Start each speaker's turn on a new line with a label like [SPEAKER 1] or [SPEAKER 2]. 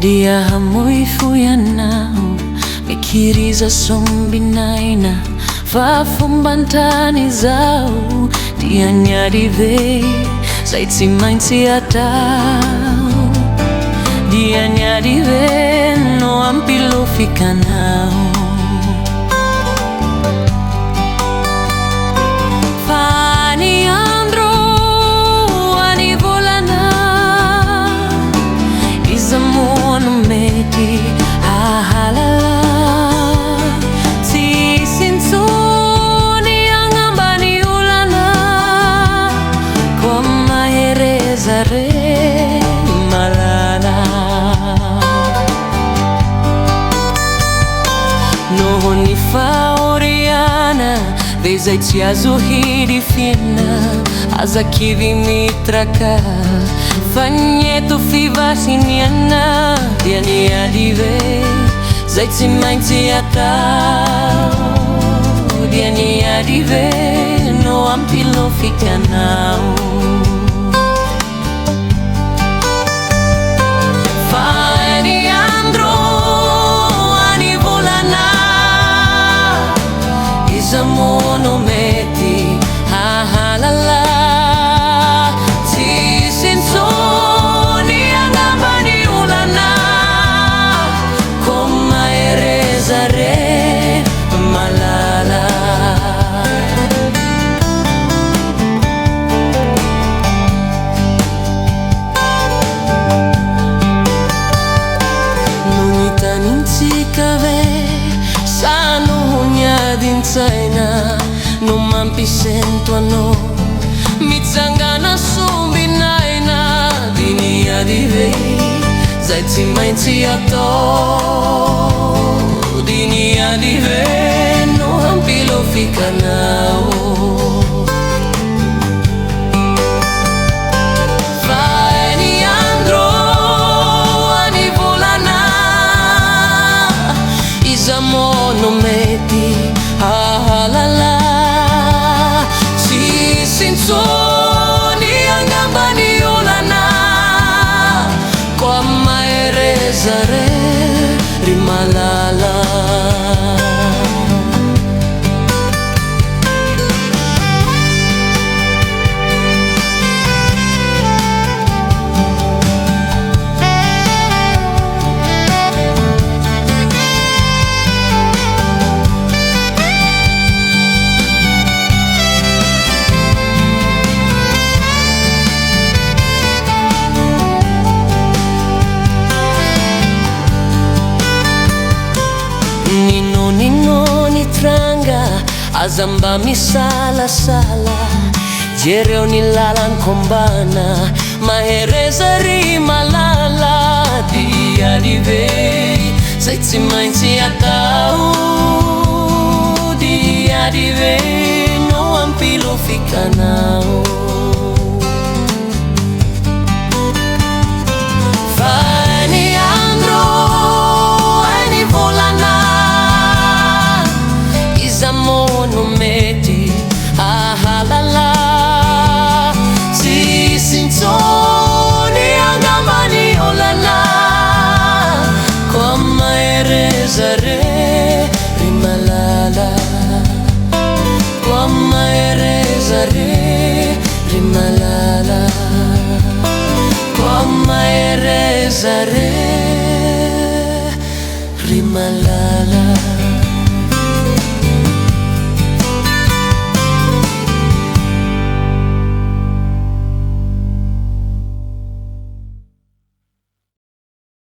[SPEAKER 1] Dia hamui fuyanao mikiriza sombinaina fa fombantany zao dia niadive zay tsy maintsy atao. Dia niadive no ampilofikanao. Nohoni faoriana vezay tsy azo hidifina aza kivy mitraka fa nyeto fivasiniana. Dia niadive zay tsy maintsy atao. Dia niadive no ampilofikanao. Mono meti hahalala si sinsoni angambani ulana koma erezare malala. Nunitaninsikave sanunya dinsaina no mampisentuano mitsangana sombinaina. Diniadive zay tsy maintsy atao. Diniadive no ampilofikanao. Mono meti hahalala si sinsoni angambani ulana kwa maerezare rimalala. Ninoni tranga azamba misala-sala jereo nilalankombana mahereza ry malala. Diadive zay tsy maintsy atao. Diadive no ampilofikanao. Mono meti hahalala si sinsoni angambani ulana kwa maerezare rimalala. Kwa maerezare rimalala. Kwa maerezare rimalala.